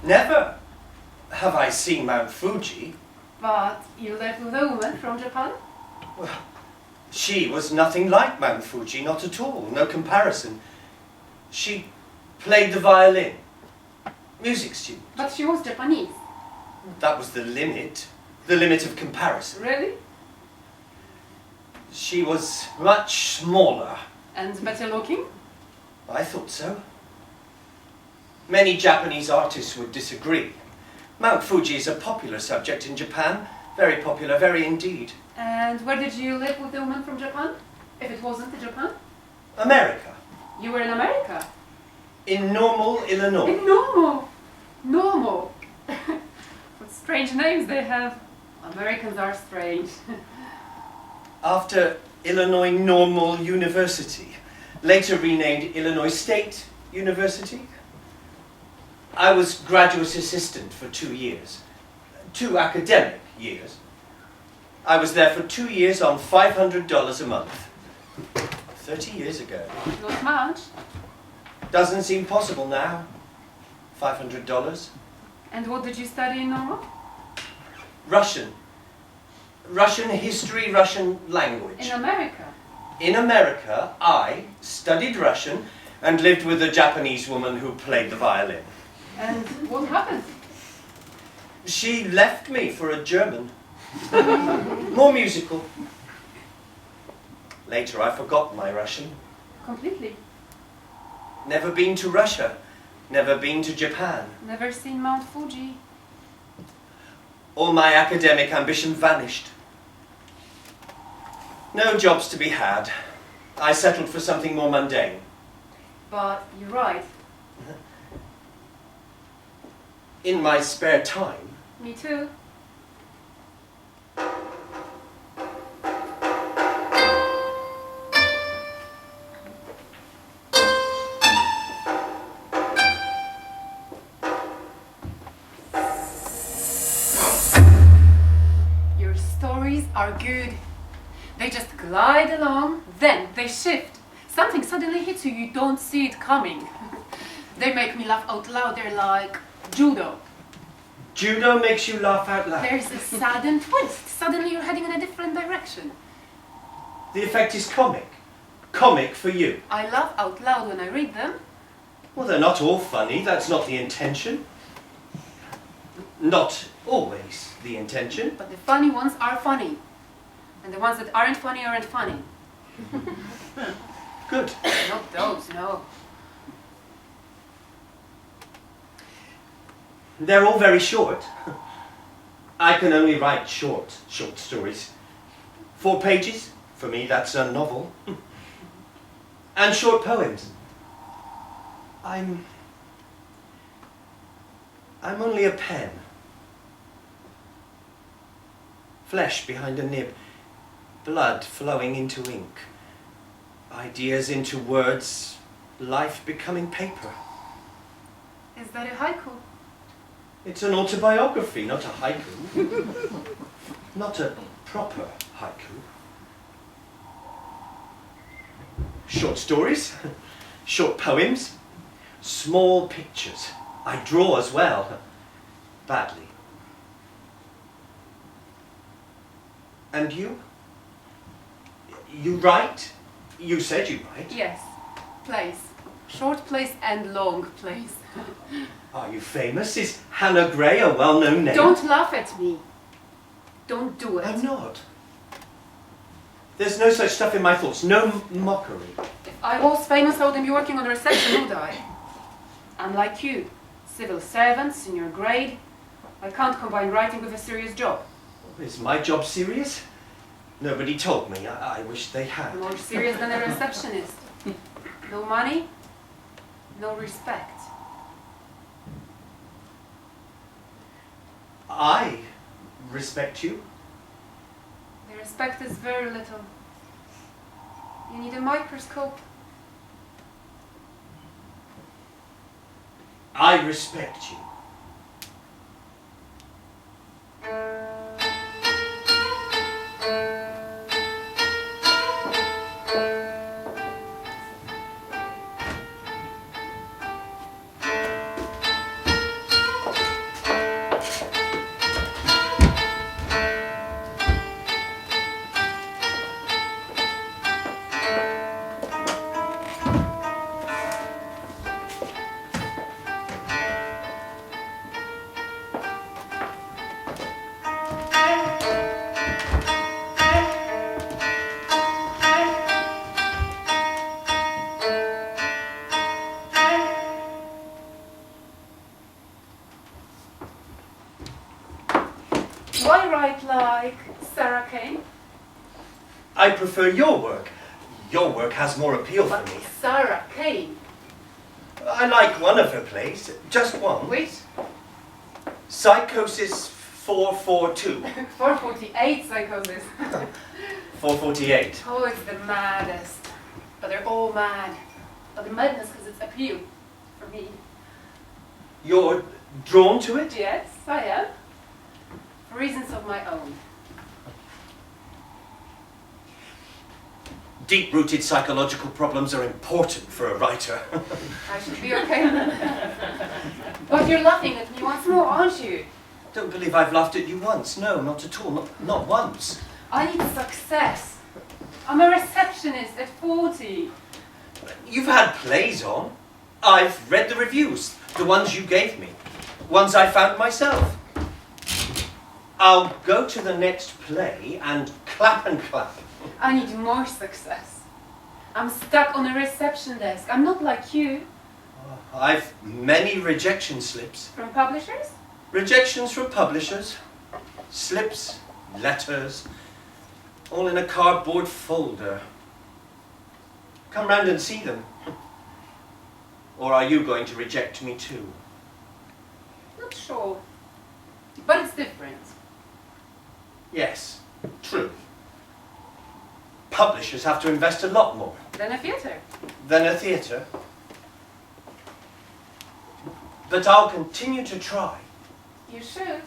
Never have I seen Mount Fuji. But you lived with a woman from Japan? Well, she was nothing like Mount Fuji, not at all, no comparison. She played the violin. Music student. But she was Japanese. That was the limit of comparison. Really? She was much smaller. And better looking? I thought so. Many Japanese artists would disagree. Mount Fuji is a popular subject in Japan. Very popular, very indeed. And where did you live with the woman from Japan? If it wasn't Japan? America. You were in America? In Normal, Illinois. In Normal! Normal! What strange names they have. Americans are strange. After Illinois Normal University, later renamed Illinois State University, I was graduate assistant for 2 years. 2 academic years. I was there for 2 years on $500 a month. 30 years ago. Not much. Doesn't seem possible now. $500. And what did you study in Normal? Russian. Russian history, Russian language. In America? In America, I studied Russian and lived with a Japanese woman who played the violin. And what happened? She left me for a German. More musical. Later I forgot my Russian. Completely. Never been to Russia. Never been to Japan. Never seen Mount Fuji. All my academic ambition vanished. No jobs to be had. I settled for something more mundane. But you're right. In my spare time. Me too. Your stories are good. They just glide along, then they shift. Something suddenly hits you, you don't see it coming. They make me laugh out loud, they're like judo. Judo makes you laugh out loud. There's a sudden twist. Suddenly you're heading in a different direction. The effect is comic. Comic for you. I laugh out loud when I read them. Well, they're not all funny. That's not the intention. Not always the intention. But the funny ones are funny. And the ones that aren't funny. Good. Not those, no. They're all very short. I can only write short stories. 4 pages, for me that's a novel. And short poems. I'm only a pen. Flesh behind a nib. Blood flowing into ink. Ideas into words. Life becoming paper. Is that a haiku? It's an autobiography, not a haiku. Not a proper haiku. Short stories, short poems, small pictures. I draw as well, badly. And you? You write? You said you write. Yes. Plays. Short plays and long plays. Are you famous? Is Hannah Gray a well-known name? Don't laugh at me. Don't do it. I'm not. There's no such stuff in my thoughts. No mockery. If I was famous, I wouldn't be working on reception, would I? Unlike you, civil servant, senior grade, I can't combine writing with a serious job. Is my job serious? Nobody told me. I wish they had. More serious than a receptionist. No money, no respect. I respect you. The respect is very little. You need a microscope. I respect you. like Sarah Kane? I prefer your work. Your work has more appeal for But me. Sarah Kane. I like one of her plays, just one. Which? Psychosis 442. 448 Psychosis. 448. Oh, it's the maddest. But they're all mad. But the madness has its appeal for me. You're drawn to it? Yes, I am. For reasons of my own. Deep-rooted psychological problems are important for a writer. I should be okay. But you're laughing at me once more, aren't you? Don't believe I've laughed at you once. No, not at all. Not once. I need success. I'm a receptionist at 40. You've had plays on. I've read the reviews, the ones you gave me, ones I found myself. I'll go to the next play and clap and clap. I need more success. I'm stuck on a reception desk. I'm not like you. I've many rejection slips. From publishers? Rejections from publishers, slips, letters, all in a cardboard folder. Come round and see them. Or are you going to reject me too? Not sure. But it's different. Yes, true. Publishers have to invest a lot more. Than a theatre. Than a theatre. But I'll continue to try. You should.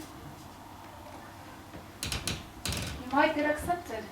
You might get accepted.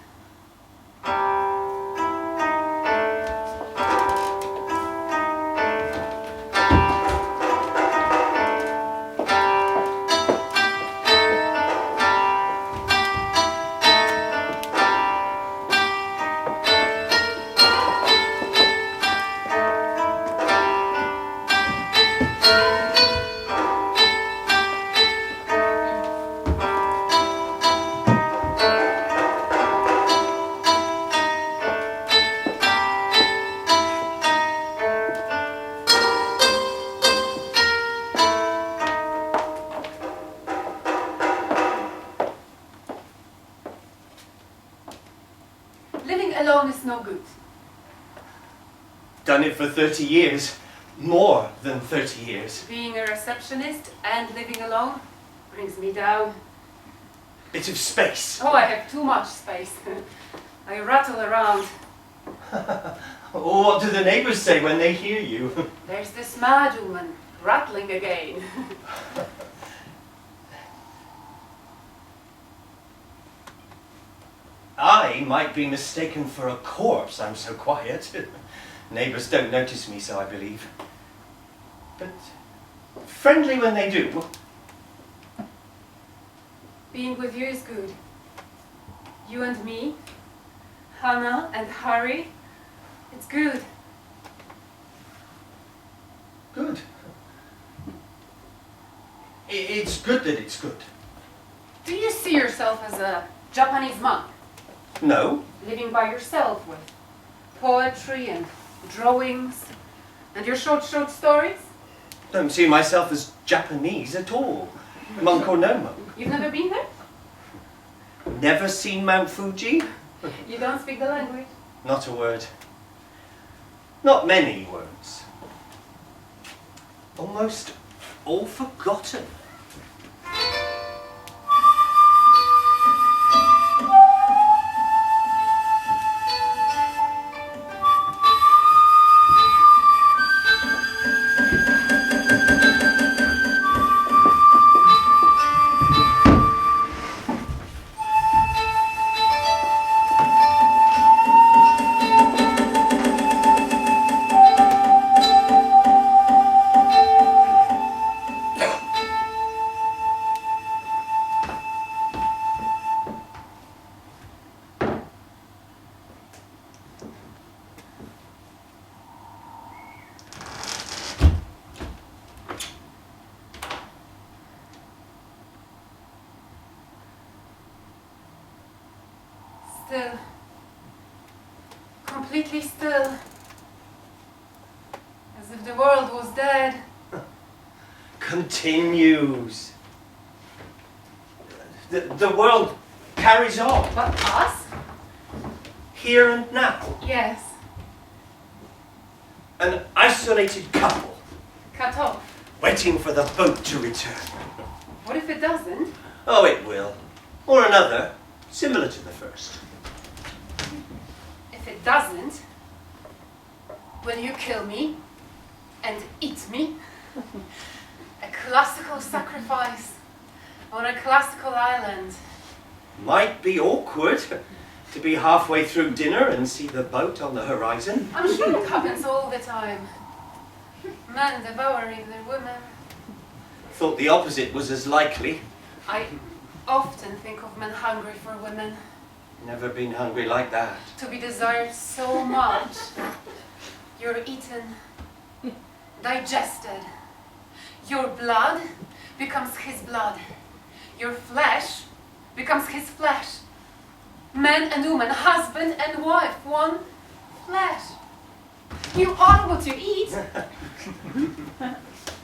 Living alone is no good. Done it for 30 years. More than 30 years. Being a receptionist and living alone brings me down. Bit of space. Oh, I have too much space. I rattle around. What do the neighbours say when they hear you? There's this mad woman rattling again. I might be mistaken for a corpse, I'm so quiet. Neighbours don't notice me, so I believe. But friendly when they do. Being with you is good. You and me, Hannah and Harry, it's good. Good. It's good that it's good. Do you see yourself as a Japanese monk? No. Living by yourself with poetry and drawings and your short stories? Don't see myself as Japanese at all. Monk or no monk. You've never been there? Never seen Mount Fuji? You don't speak the language? Not a word. Not many words. Almost all forgotten. Still. Completely still. As if the world was dead. Continues. The world carries on. But us? Here and now. Yes. An isolated couple, Cut off. waiting for the boat to return. What if it doesn't? Oh, it will. Or another, similar to the first. If it doesn't, will you kill me and eat me? A classical sacrifice on a classical island. Might be awkward to be halfway through dinner and see the boat on the horizon. I'm sure it happens all the time. Men devouring their women. Thought the opposite was as likely. I often think of men hungry for women. Never been hungry like that. To be desired so much. You're eaten, digested. Your blood becomes his blood. Your flesh becomes his flesh. Man and woman, husband and wife, one flesh. You are what you eat.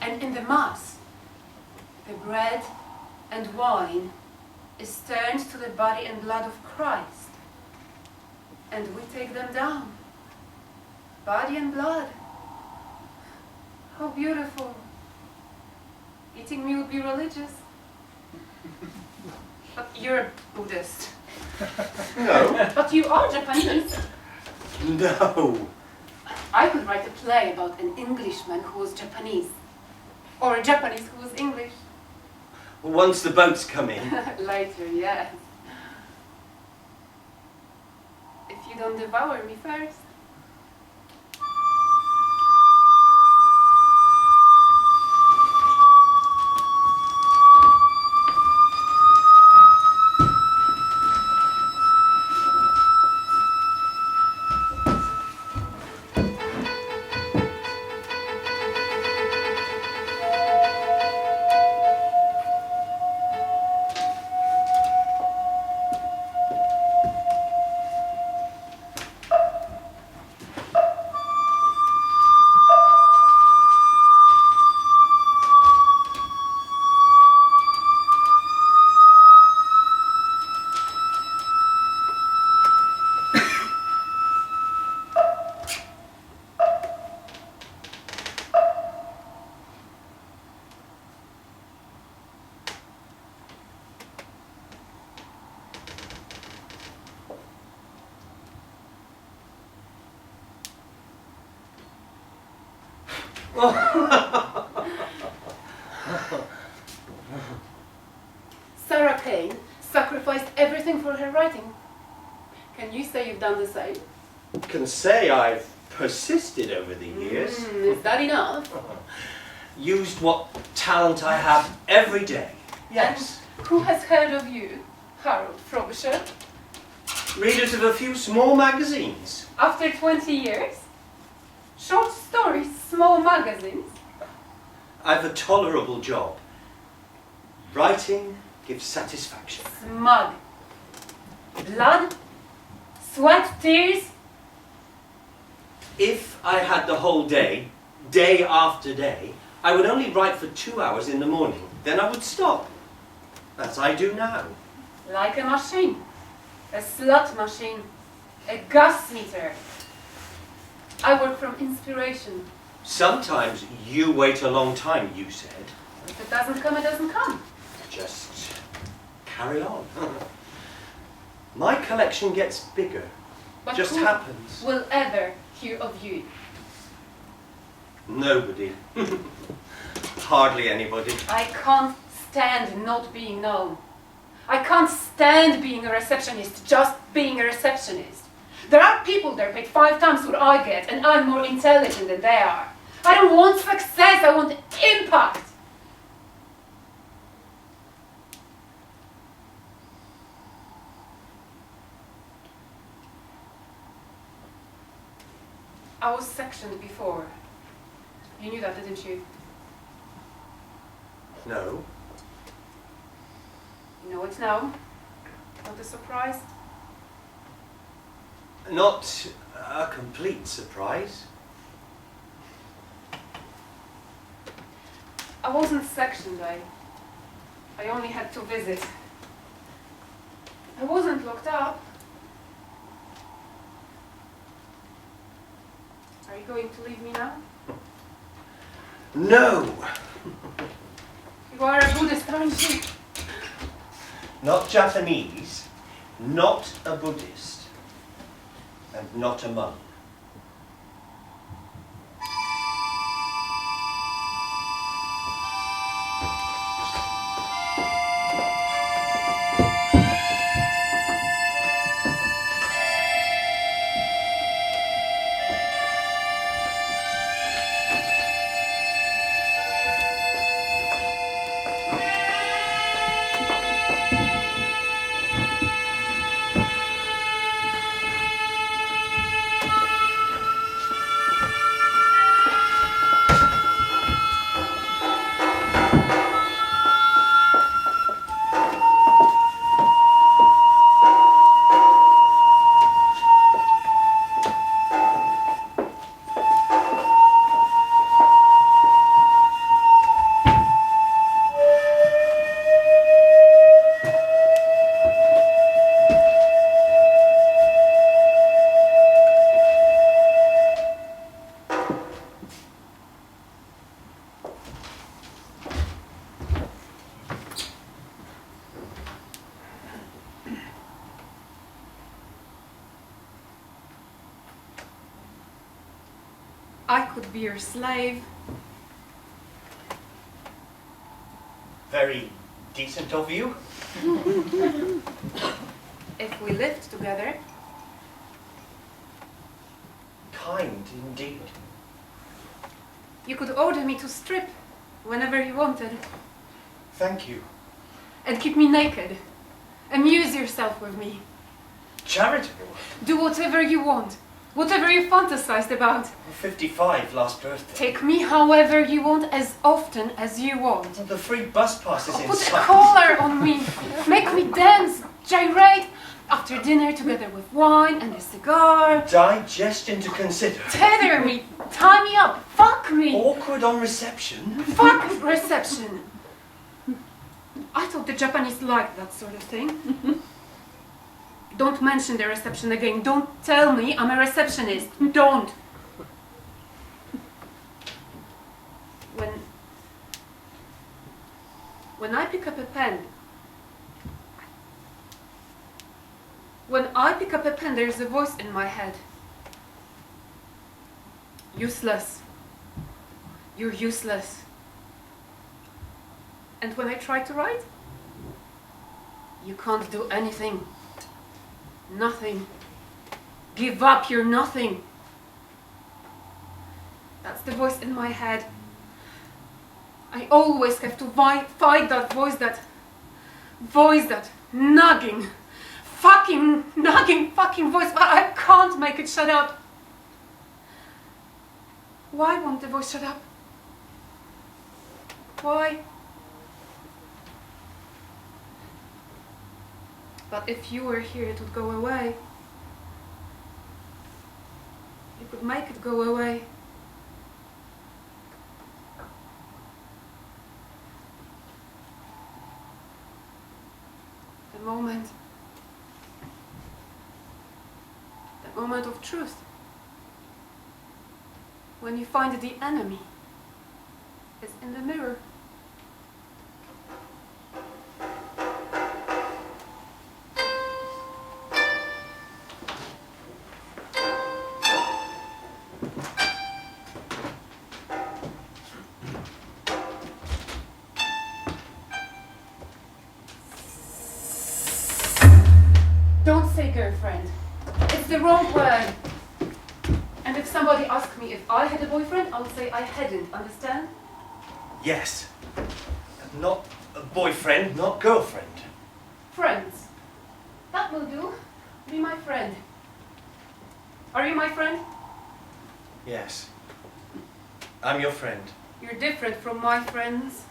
And in the Mass, the bread and wine is turned to the body and blood of Christ. And we take them down. Body and blood. How beautiful. Eating me would be religious. But you're a Buddhist. No. But you are Japanese. No. I could write a play about an Englishman who was Japanese. Or a Japanese who was English. Once the boats come in. Later, yes. If you don't devour me first. Sarah Kane sacrificed everything for her writing. Can you say you've done the same? Can say I've persisted over the years. Is that enough? Used what talent I have every day. Yes. And who has heard of you, Harold Frobisher? Readers of a few small magazines. After 20 years? Short stories, small magazines. I've a tolerable job. Writing gives satisfaction. Smug. Blood, sweat, tears. If I had the whole day, day after day, I would only write for 2 hours in the morning. Then I would stop, as I do now. Like a machine. A slut machine. A gas meter. I work from inspiration. Sometimes you wait a long time, you said. If it doesn't come, it doesn't come. Just carry on. My collection gets bigger. But Just who happens. will ever hear of you? Nobody. Hardly anybody. I can't stand not being known. I can't stand being a receptionist, just being a receptionist. There are people there paid 5 times what I get, and I'm more intelligent than they are. I don't want success, I want impact. I was sectioned before. You knew that, didn't you? No. You know it now. Not a surprise. Not a complete surprise. I wasn't sectioned, I only had to visit. I wasn't locked up. Are you going to leave me now? No! You are a Buddhist, aren't you? Not Japanese, not a Buddhist, and not a monk. I could be your slave. Very decent of you. If we lived together. Kind indeed. You could order me to strip whenever you wanted. Thank you. And keep me naked. Amuse yourself with me. Charitable. Do whatever you want. Whatever you fantasized about. 55 last birthday. Take me however you want, as often as you want. The free bus pass is Put a inside. collar on me. Make me dance, gyrate. After dinner together with wine and a cigar. Digestion to consider. Tether me. Tie me up. Fuck me. Awkward on reception. Fuck reception. I thought the Japanese liked that sort of thing. Don't mention the reception again. Don't tell me I'm a receptionist. Don't. When I pick up a pen, there's a voice in my head. Useless. You're useless. And when I try to write, you can't do anything. Nothing. Give up, you're nothing. That's the voice in my head. I always have to fight that voice, that nagging, fucking voice, but I can't make it shut up. Why won't the voice shut up? Why? But if you were here, it would go away. You could make it go away. The moment of truth. When you find the enemy is in the mirror. Don't say girlfriend. It's the wrong word. And if somebody asked me if I had a boyfriend, I would say I hadn't. Understand? Yes. Not a boyfriend, not girlfriend. Friends. That will do. Be my friend. Are you my friend? Yes. I'm your friend. You're different from my friends.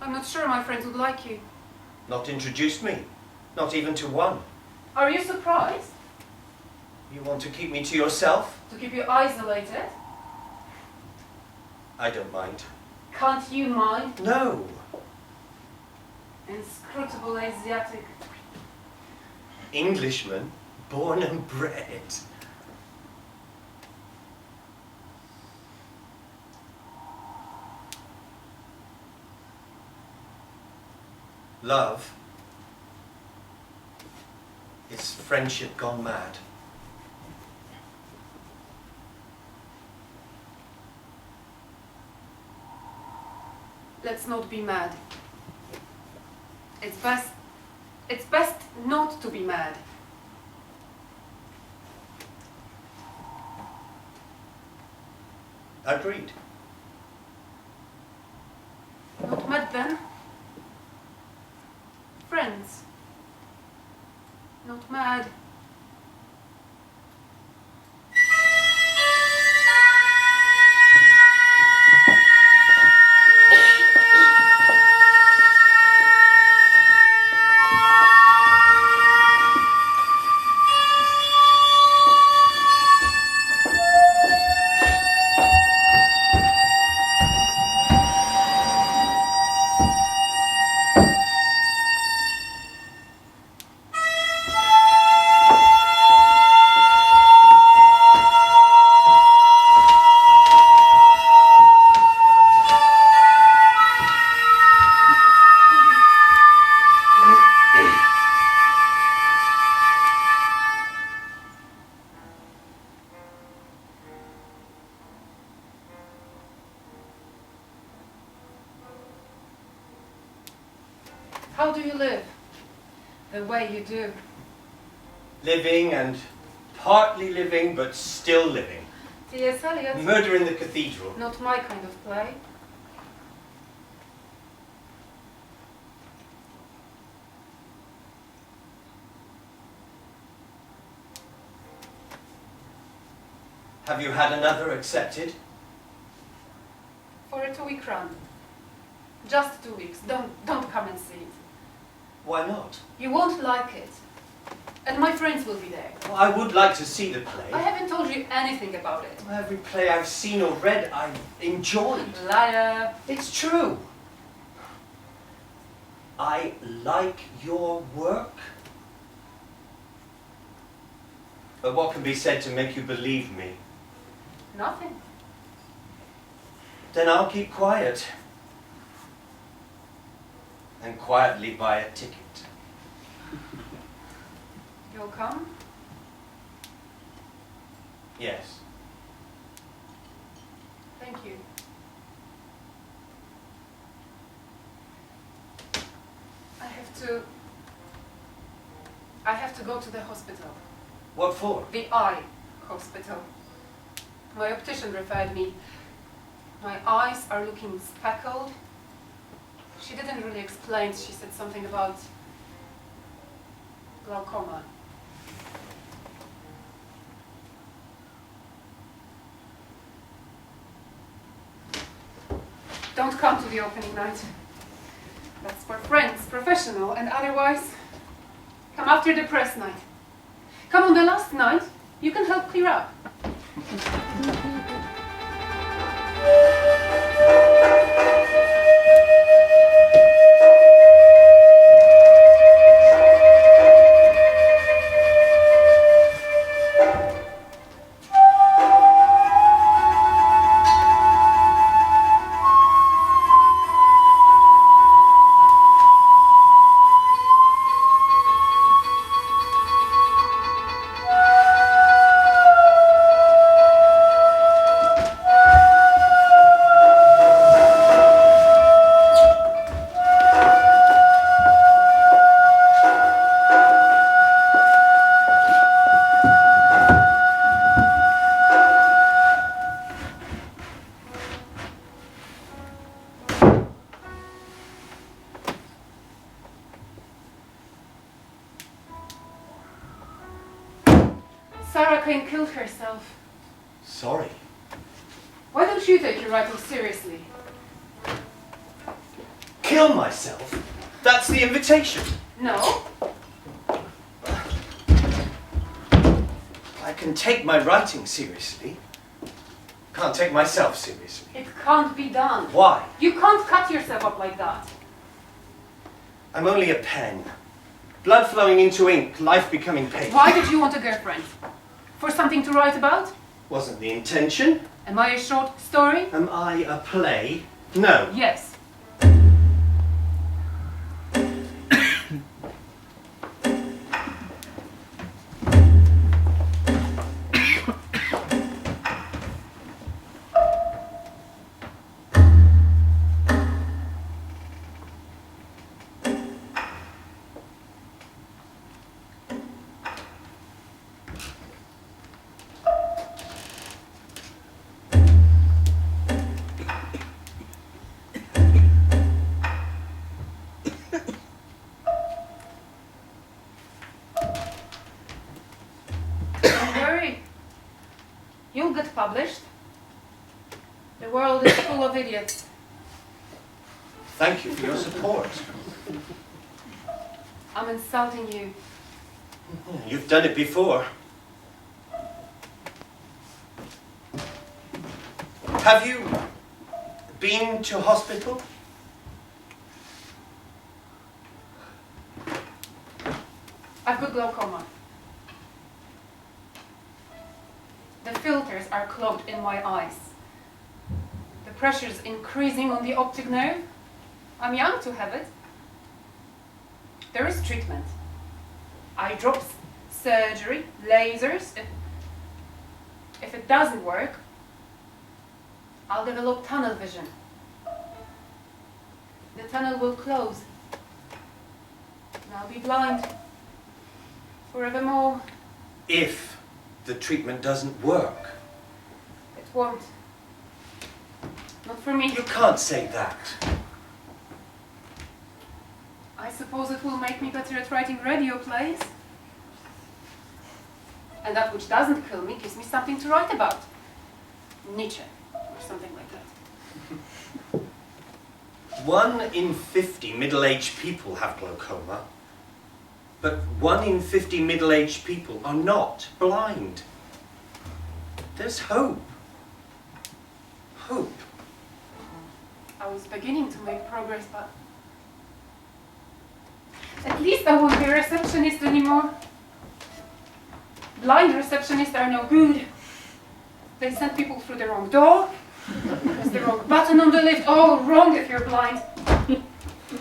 I'm not sure my friends would like you. Not introduced me. Not even to one. Are you surprised? You want to keep me to yourself? To keep you isolated? I don't mind. Can't you mind? No. Inscrutable Asiatic. Englishman, born and bred. Love is friendship gone mad. Let's not be mad. It's best not to be mad. Agreed. Not mad then? Friends. Not mad. How do you live? The way you do. Living and partly living, but still living. T.S. Eliot. Murder in the Cathedral. Not my kind of play. Have you had another accepted? For a 2-week run. Just 2 weeks. Don't come and see it. Why not? You won't like it. And my friends will be there. Well, I would like to see the play. I haven't told you anything about it. Every play I've seen or read, I've enjoyed. Liar. It's true. I like your work. But what can be said to make you believe me? Nothing. Then I'll keep quiet. And quietly buy a ticket. You'll come? Yes. Thank you. I have to go to the hospital. What for? The eye hospital. My optician referred me. My eyes are looking speckled. She didn't really explain. She said something about glaucoma. Don't come to the opening night. That's for friends, professional, and otherwise, come after the press night. Come on the last night, you can help clear up. Killed herself. Sorry. Why don't you take your writing seriously? Kill myself? That's the invitation. No. I can take my writing seriously. Can't take myself seriously. It can't be done. Why? You can't cut yourself up like that. I'm only a pen. Blood flowing into ink, life becoming paper. Why did you want a girlfriend? For something to write about? Wasn't the intention. Am I a short story? Am I a play? No. Yes. You'll get published. The world is full of idiots. Thank you for your support. I'm insulting you. You've done it before. Have you been to hospital? I've got glaucoma. The filters are clogged in my eyes. The pressure's increasing on the optic nerve. I'm young to have it. There is treatment. Eye drops, surgery, lasers. If it doesn't work, I'll develop tunnel vision. The tunnel will close. And I'll be blind forevermore. If the treatment doesn't work. It won't. Not for me. You can't say that. I suppose it will make me better at writing radio plays. And that which doesn't kill me gives me something to write about. Nietzsche, or something like that. 1 in 50 middle-aged people have glaucoma. But 1 in 50 middle-aged people are not blind. There's hope. Hope. I was beginning to make progress, but at least I won't be a receptionist anymore. Blind receptionists are no good. They send people through the wrong door. There's the wrong button on the lift. All wrong if you're blind.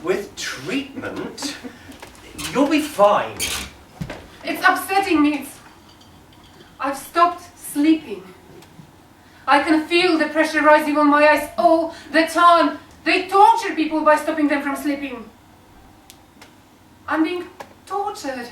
With treatment, you'll be fine. It's upsetting me. I've stopped sleeping. I can feel the pressure rising on my eyes all the time. They torture people by stopping them from sleeping. I'm being tortured.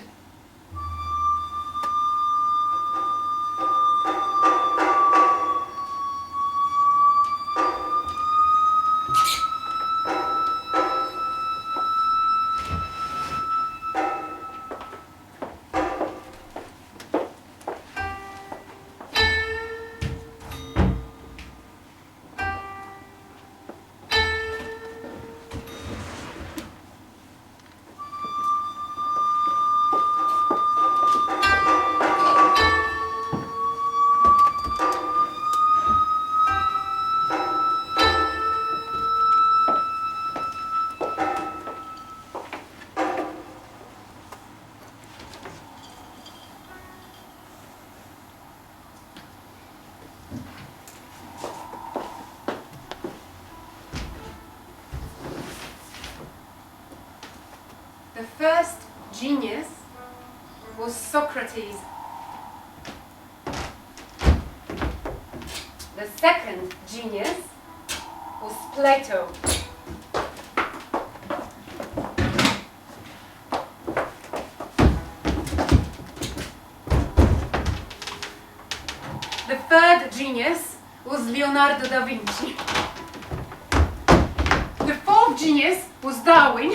The first genius was Socrates. The second genius was Plato. The third genius was Leonardo da Vinci. The fourth genius was Darwin.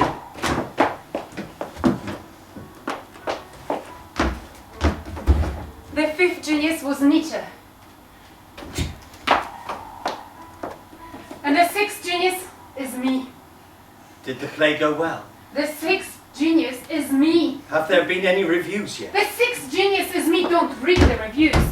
The fifth genius was Nietzsche. And the sixth genius is me. Did the play go well? The sixth genius is me. Have there been any reviews yet? The sixth genius is me. Don't read the reviews.